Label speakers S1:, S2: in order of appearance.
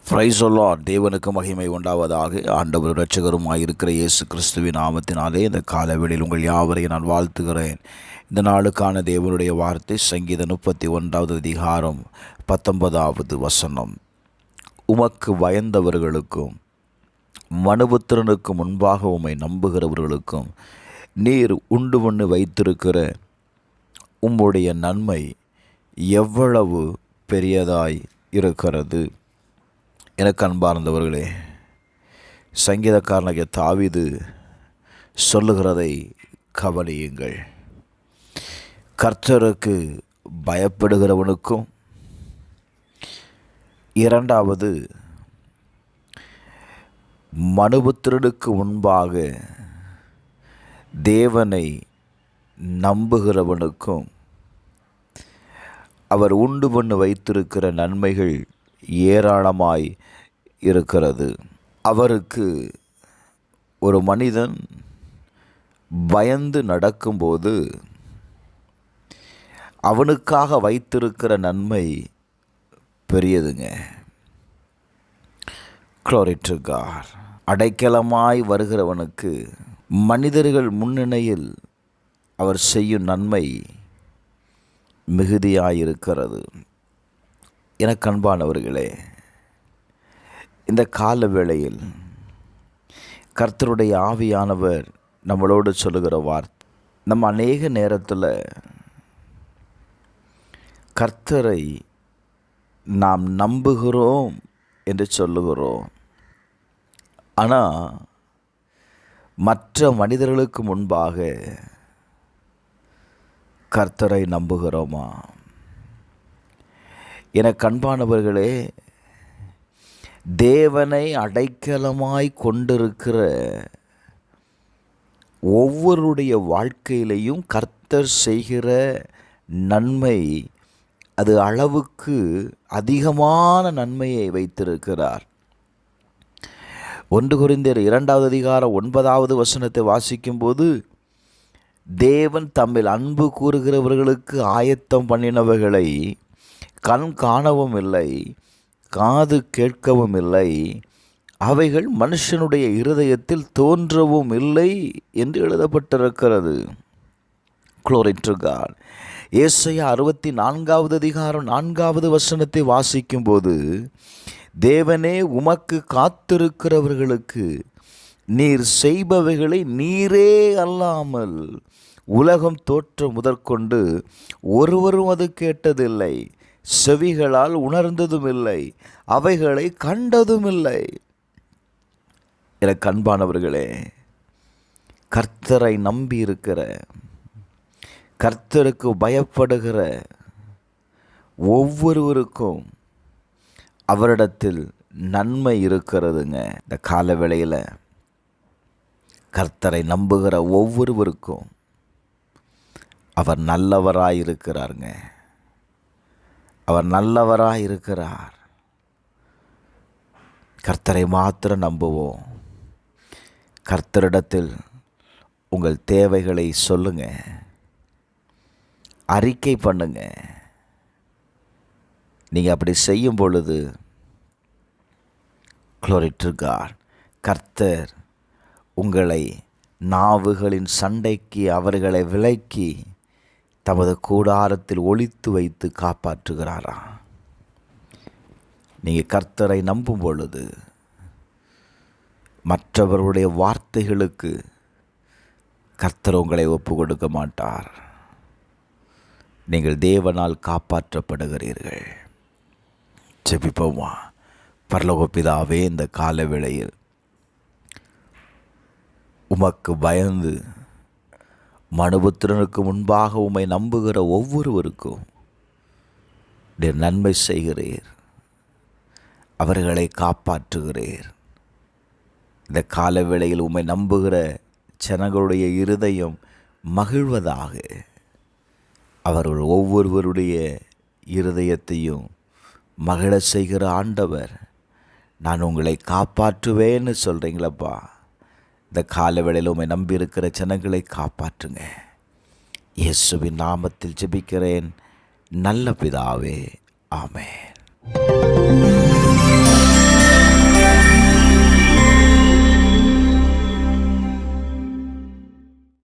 S1: Praise the Lord. தேவனுக்கு மகிமை உண்டாவதாக. ஆண்டவர் இரட்சகருமாய் இருக்கிற இயேசு கிறிஸ்துவின் நாமத்தினாலே இந்த காலவெளியில் உங்கள் யாவரையும் நான் வாழ்த்துகிறேன். இந்த நாளுக்கான தேவனுடைய வார்த்தை சங்கீதம் 31வது அதிகாரம் 19வது வசனம். உமக்கு பயந்தவர்களுக்கும் மனுபுத்திரனுக்கு முன்பாக உம்மை நம்புகிறவர்களுக்கும் நீர் உண்டு பண்ணி வைத்திருக்கிற உம்முடைய நன்மை எவ்வளவு பெரியதாய் இருக்கிறது. எனக்கு அன்பார்ந்தவர்களே, சங்கீதக்காரனாகிய தாவீது சொல்லுகிறதை கவனியுங்கள். கர்த்தருக்கு பயப்படுகிறவனுக்கும், இரண்டாவது மனுபுத்திரனுக்கு முன்பாக தேவனை நம்புகிறவனுக்கும் அவர் உண்டு பண்ணி வைத்திருக்கிற நன்மைகள் ஏராளமாய் இருக்கிறது. அவருக்கு ஒரு மனிதன் பயந்து நடக்கும்போது அவனுக்காக வைத்திருக்கிற நன்மை பெரியதுங்க. Glory to God. அடைக்கலமாய் வருகிறவனுக்கு மனிதர்கள் முன்னிலையில் அவர் செய்யும் நன்மை மிகுதியாயிருக்கிறது. எனக்கு அன்பானவர்களே, இந்த கால வேளையில் கர்த்தருடைய ஆவியானவர் நம்மளோடு சொல்லுகிற வார்த்தை, நம்ம அநேக நேரத்தில் கர்த்தரை நாம் நம்புகிறோம் என்று சொல்லுகிறோம். ஆனால் மற்ற மனிதர்களுக்கு முன்பாக கர்த்தரை நம்புகிறோமா? எனக்கு அன்பானவர்களே, தேவனை அடைக்கலமாய் கொண்டிருக்கிற ஒவ்வொருடைய வாழ்க்கையிலையும் கர்த்தர் செய்கிற நன்மை அது அளவுக்கு அதிகமான நன்மையை வைத்திருக்கிறார். 1 கொரிந்தியர் 2வது அதிகாரம் 9வது வசனத்தை வாசிக்கும்போது, தேவன் தம்மில் அன்பு கூறுகிறவர்களுக்கு ஆயத்தம் பண்ணினவைகளை கண் காணவும் இல்லை, காது கேட்கவும் இல்லை, அவைகள் மனுஷனுடைய இருதயத்தில் தோன்றவும் இல்லை என்று எழுதப்பட்டிருக்கிறது. Glory to God. ஏசாயா 64வது அதிகாரம் 4வது வசனத்தை வாசிக்கும்போது, தேவனே உமக்கு காத்திருக்கிறவர்களுக்கு நீர் செய்பவைகளை நீரே அல்லாமல் உலகம் தோற்றம் முதற்கொண்டு ஒருவரும் அது கேட்டதில்லை, செவிகளால் உணர்ந்ததும் இல்லை, அவைகளை கண்டதும் இல்லை. எனக்கு அன்பானவர்களே, கர்த்தரை நம்பி இருக்கிற, கர்த்தருக்கு பயப்படுகிற ஒவ்வொருவருக்கும் அவரிடத்தில் நன்மை இருக்கிறதுங்க. இந்த கால வேளையில் கர்த்தரை நம்புகிற ஒவ்வொருவருக்கும் அவர் நல்லவராயிருக்கிறாருங்க. அவர் நல்லவராயிருக்கிறார். கர்த்தரை மாத்திரம் நம்புவோம். கர்த்தரிடத்தில் உங்கள் தேவைகளை சொல்லுங்க, அறிக்கை பண்ணுங்க. நீங்கள் அப்படி செய்யும் பொழுது Glory to God, கர்த்தர் உங்களை நாவுகளின் சண்டைக்கு அவர்களை விலக்கி தமது கூடாரத்தில் ஒளித்து வைத்து காப்பாற்றுகிறாரா? நீங்கள் கர்த்தரை நம்பும் பொழுது மற்றவர்களுடைய வார்த்தைகளுக்கு கர்த்தர் உங்களை ஒப்பு கொடுக்க மாட்டார். நீங்கள் தேவனால் காப்பாற்றப்படுகிறீர்கள். ஜெபிப்போமா. பரலோக பிதாவே, இந்த கால வேளையில் உமக்கு பயந்து மனுபுத்திரனுக்கு முன்பாக உம்மை நம்புகிற ஒவ்வொருவருக்கும் நீர் நன்மை செய்கிறீர், அவர்களை காப்பாற்றுகிறீர். இந்த கால வேளையில் உம்மை நம்புகிற ஜனங்களுடைய இருதயம் மகிழ்வதாக. அவர்கள் ஒவ்வொருவருடைய இருதயத்தையும் மகிழ செய்கிற ஆண்டவர், நான் உங்களை காப்பாற்றுவேன்னு சொல்கிறீங்களப்பா. இந்த கால வேளையில் உம்மை நம்பியிருக்கிற ஜனங்களை காப்பாற்றுங்க. இயேசுவின் நாமத்தில் ஜெபிக்கிறேன் நல்ல பிதாவே, ஆமென்.